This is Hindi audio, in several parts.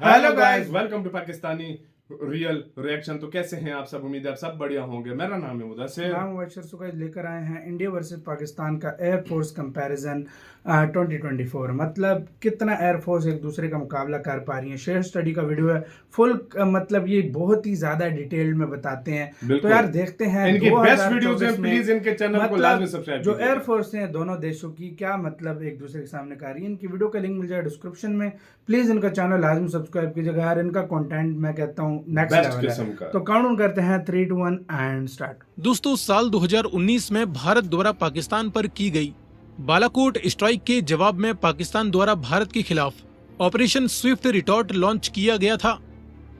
Hello guys, welcome to Pakistani real reaction. तो कैसे हैं आप सब? उम्मीद है आप सब बढ़िया होंगे। मेरा नाम है मुदस्सिर। नाम मुबशर सुकैज लेकर आए हैं इंडिया वर्सेस पाकिस्तान का एयरफोर्स कंपैरिजन 2024। मतलब कितना एयरफोर्स एक दूसरे का मुकाबला कर पा रही है। शेयर स्टडी का वीडियो है फुल, मतलब ये बहुत ही ज्यादा डिटेल में बताते हैं। तो यार देखते हैं इनकी बेस्ट वीडियोस हैं, प्लीज इनके चैनल को लाजमी सब्सक्राइब जो एयरफोर्स हैं दोनों देशों की क्या मतलब एक दूसरे के सामने कर रही है। इनकी वीडियो का लिंक मिल जाए डिस्क्रिप्शन में। प्लीज इनका चैनल लाजमी सब्सक्राइब कीजिएगा यार। इनका कंटेंट मैं कहता हूँ नेक्स्ट लेवल है। तो काउंट करते हैं 3, 2, 1 एंड स्टार्ट। दोस्तों, साल 2019 में भारत द्वारा पाकिस्तान पर की गई बालाकोट स्ट्राइक के जवाब में पाकिस्तान द्वारा भारत के खिलाफ ऑपरेशन स्विफ्ट रिटॉर्ट लॉन्च किया गया था।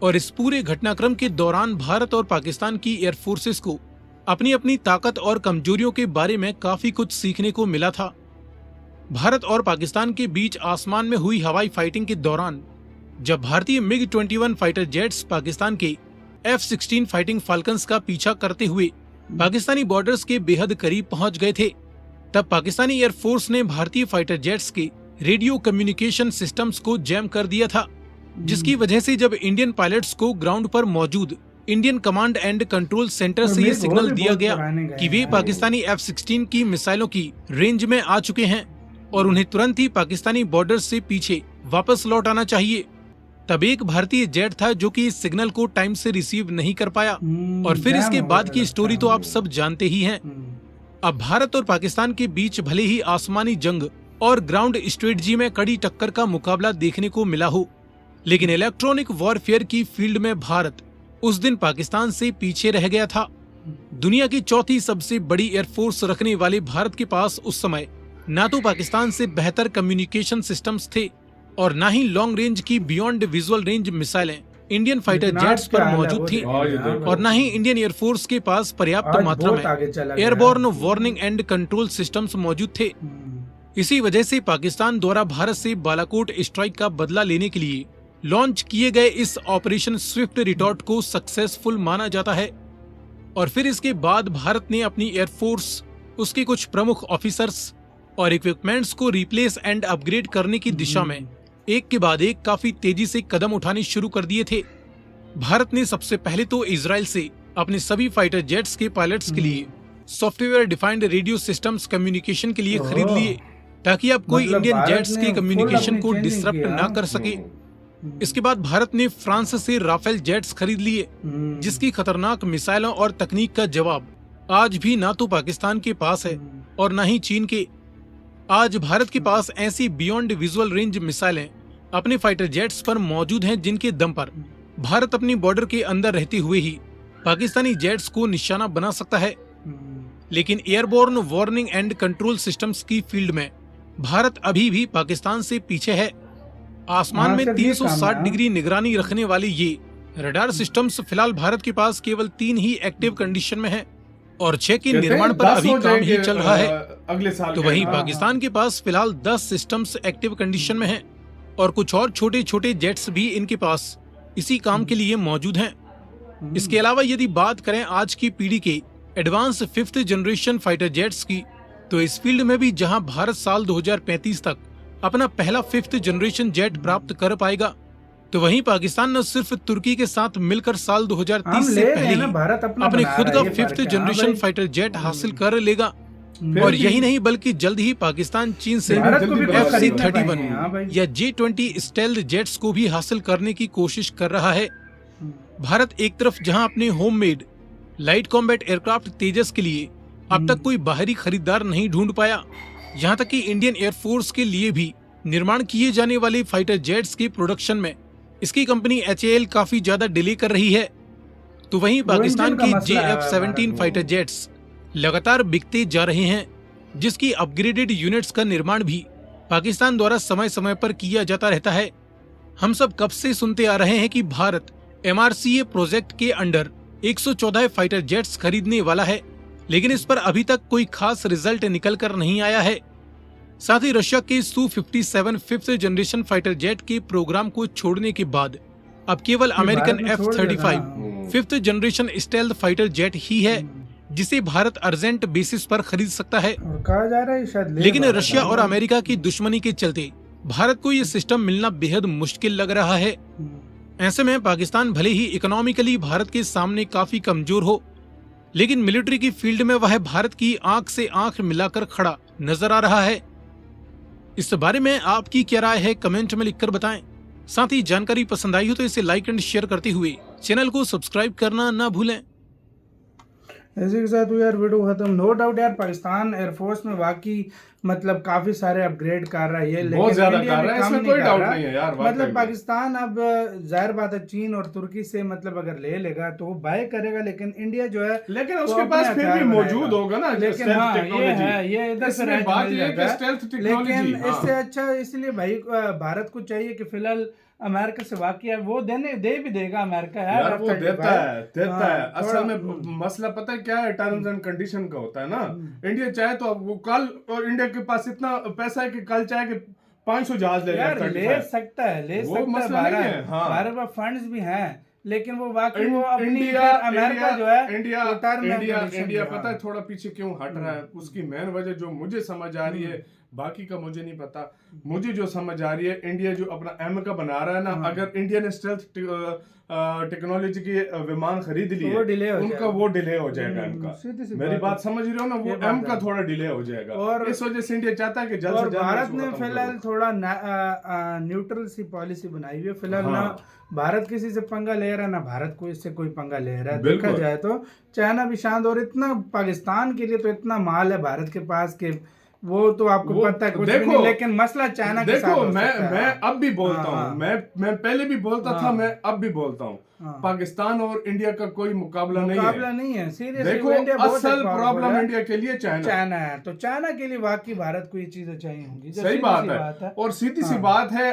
और इस पूरे घटनाक्रम के दौरान भारत और पाकिस्तान की एयरफोर्सेस को अपनी अपनी ताकत और कमजोरियों के बारे में काफी कुछ सीखने को मिला था। भारत और पाकिस्तान के बीच आसमान में हुई हवाई फाइटिंग के दौरान जब भारतीय MiG-21 फाइटर जेट्स पाकिस्तान के F-16 फाइटिंग फाल्कन्स का पीछा करते हुए पाकिस्तानी बॉर्डर्स के बेहद करीब पहुंच गए थे, तब पाकिस्तानी एयरफोर्स ने भारतीय फाइटर जेट्स के रेडियो कम्युनिकेशन सिस्टम्स को जैम कर दिया था, जिसकी वजह से जब इंडियन पायलट्स को ग्राउंड पर मौजूद Indian command and control centre से ये सिग्नल दिया गया कि वे पाकिस्तानी F-16 की मिसाइलों की रेंज में आ चुके हैं और उन्हें तुरंत ही पाकिस्तानी बॉर्डर से पीछे वापस लौट आना चाहिए, तब एक भारतीय जेट था जो कि इस सिग्नल को टाइम से रिसीव नहीं कर पाया। और फिर इसके बाद की स्टोरी तो आप सब जानते ही हैं। अब भारत और पाकिस्तान के बीच भले ही आसमानी जंग और ग्राउंड स्ट्रेटजी में कड़ी टक्कर का मुकाबला देखने को मिला हो, लेकिन इलेक्ट्रॉनिक वॉरफेयर की फील्ड में भारत उस दिन पाकिस्तान से पीछे रह गया था। दुनिया की चौथी सबसे बड़ी एयरफोर्स रखने वाले भारत के पास उस समय न तो पाकिस्तान से बेहतर कम्युनिकेशन सिस्टम्स थे और न ही लॉन्ग रेंज की बियॉन्ड विजुअल रेंज मिसाइलें इंडियन फाइटर जेट्स पर मौजूद थी और न ही इंडियन एयरफोर्स के पास पर्याप्त मात्रा में airborne warning and control systems मौजूद थे। इसी वजह से पाकिस्तान द्वारा भारत से बालाकोट स्ट्राइक का बदला लेने के लिए लॉन्च किए गए इस ऑपरेशन स्विफ्ट रिटॉर्ट को सक्सेसफुल माना जाता है। और फिर इसके बाद भारत ने अपनी एयरफोर्स, उसके कुछ प्रमुख ऑफिसर्स और इक्विपमेंट्स को रिप्लेस एंड अपग्रेड करने की दिशा में एक के बाद एक काफी तेजी से कदम उठाने शुरू कर दिए थे। भारत ने सबसे पहले तो इजराइल से अपने सभी फाइटर जेट्स के पायलट्स के लिए software defined radio systems communication के लिए खरीद लिए, ताकि अब कोई इंडियन जेट्स के कम्युनिकेशन को डिसरप्ट ना कर सके। इसके बाद भारत ने फ्रांस से राफेल जेट्स खरीद लिए, जिसकी खतरनाक मिसाइलों और तकनीक का जवाब आज भी ना तो पाकिस्तान के पास है और न ही चीन के। आज भारत के पास ऐसी बियॉन्ड विजुअल रेंज मिसाइलें अपने फाइटर जेट्स पर मौजूद हैं, जिनके दम पर भारत अपनी बॉर्डर के अंदर रहते हुए ही पाकिस्तानी जेट्स को निशाना बना सकता है। लेकिन airborne warning and control systems की फील्ड में भारत अभी भी पाकिस्तान से पीछे है। आसमान में 360 डिग्री निगरानी रखने वाले ये रडार सिस्टम्स फिलहाल भारत के पास केवल 3 ही एक्टिव कंडीशन में है और 6 के निर्माण पर अभी काम ही चल रहा है। अगले साल तो वहीं पाकिस्तान के पास फिलहाल 10 सिस्टम्स एक्टिव कंडीशन में हैं और कुछ और छोटे छोटे जेट्स भी इनके पास इसी काम के लिए मौजूद हैं। इसके अलावा यदि बात करें आज की पीढ़ी के advance 5th generation fighter jets की, तो इस फील्ड में भी जहां भारत साल 2035 तक अपना पहला 5th जनरेशन जेट प्राप्त कर पाएगा, तो वहीं पाकिस्तान न सिर्फ तुर्की के साथ मिलकर साल 2030 से पहले ही अपने खुद का 5th जनरेशन फाइटर जेट हासिल कर लेगा। और यही नहीं बल्कि जल्द ही पाकिस्तान चीन से FC-31 या J-20 स्टेल्थ जेट्स को भी हासिल करने की कोशिश कर रहा है। भारत एक तरफ जहां अपने होममेड लाइट कॉम्बैट एयरक्राफ्ट तेजस के लिए अब तक कोई बाहरी खरीदार नहीं ढूंढ पाया, यहाँ तक कि इंडियन एयरफोर्स के लिए भी निर्माण किए जाने वाले फाइटर जेट्स के प्रोडक्शन में इसकी कंपनी HAL काफी ज्यादा डिले कर रही है। तो वहीं पाकिस्तान के JF-17 फाइटर जेट्स लगातार बिकते जा रहे हैं, जिसकी अपग्रेडेड यूनिट्स का निर्माण भी पाकिस्तान द्वारा समय समय पर किया जाता रहता है। हम सब कब से सुनते आ रहे हैं कि भारत MRCA प्रोजेक्ट के अंडर 114 फाइटर जेट्स खरीदने वाला है, लेकिन इस पर अभी तक कोई खास रिजल्ट निकल कर नहीं आया है। साथ ही रशिया के Su-57 5th generation fighter jet के प्रोग्राम को छोड़ने के बाद अब केवल American F-35 5th generation stealth fighter jet ही है जिसे भारत अर्जेंट बेसिस पर खरीद सकता है। कहा जा रहा है शायद लेकिन रशिया और अमेरिका की दुश्मनी के चलते भारत को ये सिस्टम मिलना बेहद मुश्किल लग रहा है। ऐसे में पाकिस्तान भले ही इकोनॉमिकली भारत के सामने काफी कमजोर हो, लेकिन मिलिट्री की फील्ड में वह भारत की आंख से आंख मिलाकर खड़ा नजर आ रहा है। इस बारे में आपकी क्या राय है, कमेंट में लिखकर बताएं। साथ ही जानकारी पसंद आई हो तो इसे लाइक एंड शेयर करते हुए चैनल को सब्सक्राइब करना ना भूलें। इसी के साथ यार वीडियो खत्म। नो डाउट यार पाकिस्तान एयरफोर्स में वाकई मतलब काफी सारे अपग्रेड कर रहा है, बहुत लेकिन ज्यादा इंडिया कर में रहा है, कम इसमें नहीं कोई कर डाउट रहा। नहीं है यार। मतलब पाकिस्तान अब जाहिर बात है चीन और तुर्की से मतलब अगर ले लेगा तो वो बाय करेगा, लेकिन इंडिया जो है लेकिन उसके पास फिर भी मौजूद होगा ना। लेकिन हाँ ये इधर से बात ये है कि स्टेल्थ टेक्नोलॉजी, लेकिन इससे अच्छा इसलिए भाई भारत को चाहिए कि फिलहाल अमेरिका से वाकई वो दे भी देगा अमेरिका यार वो देता है। असल में मसला पता है क्या है, टर्म्स एंड कंडीशन का होता है ना। इंडिया चाहे तो अब वो कल, और इंडिया के पास इतना पैसा है कि कल चाहे कि 500 जहाज ले सकता है भारत में फंड्स भी हैं, लेकिन वो वाकई वो अमेरिका जो है इंडिया पता है थोड़ा पीछे क्यों हट रहा है। उसकी मेन वजह जो मुझे समझ आ रही है, बाकी का मुझे नहीं पता, मुझे जो समझ आ रही है, इंडिया जो अपना एम का बना रहा है ना, अगर इंडिया ने स्टेल्थ टेक्नोलॉजी की विमान खरीद ली है, उनका वो डिले हो जाएगा। इनका मेरी बात समझ रहे हो ना, वो एम का थोड़ा डिले हो जाएगा, और इस वजह से इंडिया चाहता है कि जल्द से जल्द। भारत ने फिलहाल थोड़ा न्यूट्रल सी पॉलिसी बनाई हुई है फिलहाल। ना भारत किसी से पंगा ले रहा है, ना भारत को इससे कोई पंगा ले रहा है। देखा जाए तो चाइना भी शांत, और इतना पाकिस्तान के लिए तो इतना माल है भारत के पास के वो तो आपको पता है कुछ भी नहीं, लेकिन मसला चाइना के साथ हो सकता है। मैं अब भी बोलता हूँ, मैं पहले भी बोलता था, मैं अब भी बोलता हूँ, पाकिस्तान और इंडिया का कोई मुकाबला नहीं है। सीरियसली देखो असल प्रॉब्लम इंडिया के लिए चाइना है, तो चाइना के लिए वाकई भारत को ये चीजें चाहिए होंगी। सही बात है। और सीधी सी बात है,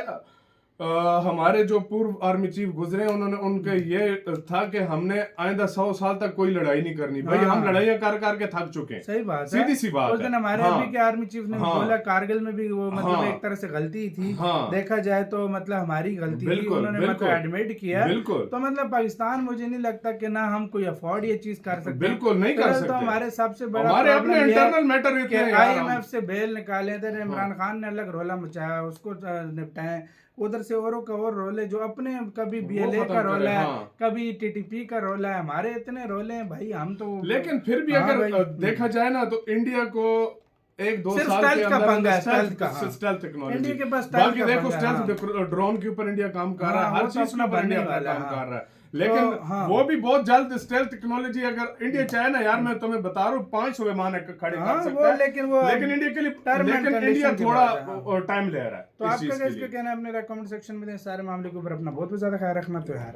हमारे जो पूर्व आर्मी चीफ गुजरे, उन्होंने उनके ये था कि हमने आइंदा 100 साल तक कोई लड़ाई नहीं करनी। भाई हम लड़ाइयां कर के थक चुके हैं। सही बात है, सीधी सी बात उस दिन हमारे अभी के आर्मी चीफ ने बोला कारगिल में भी वो मतलब एक तरह से गलती थी। देखा जाए तो मतलब हमारी गलती थी, उन्होंने मतलब एडमिट किया। तो मतलब पाकिस्तान मुझे नहीं लगता कि ना हम कोई अफोर्ड ये चीज कर सकते, बिल्कुल नहीं कर सकते। तो हमारे सबसे बड़ा हमारे अपने इंटरनल मैटर IMF से बेल निकाले थे, इमरान खान ने अलग रोला मचाया, उसको निपटाए। उधर से औरों का और रोल है, जो अपने कभी BLA का रोल है, कभी TTP का रोल है, हमारे इतने रोल हैं भाई, हम तो। लेकिन फिर भी अगर देखा जाए ना तो इंडिया को 1-2 साल के अंदर स्टेल्थ टेक्नोलॉजी इंडिया के पास, बाकी देखो स्टेल्थ ड्रोन के ऊपर इंडिया काम कर रहा है, हर चीज पर इंडिया काम कर रहा है। लेकिन वो भी बहुत जल्द स्टेल्थ टेक्नोलॉजी अगर इंडिया चाहे ना यार, मैं तुम्हें बता रहा हूँ 500 विमान खड़े कर सकता है, लेकिन इंडिया के लिए, लेकिन इंडिया थोड़ा टाइम ले रहा है। तो आपका क्या कहना है, अपने कमेंट सेक्शन में दें। सारे मामले के ऊपर अपना बहुत ज्यादा ख्याल रखना। तो यार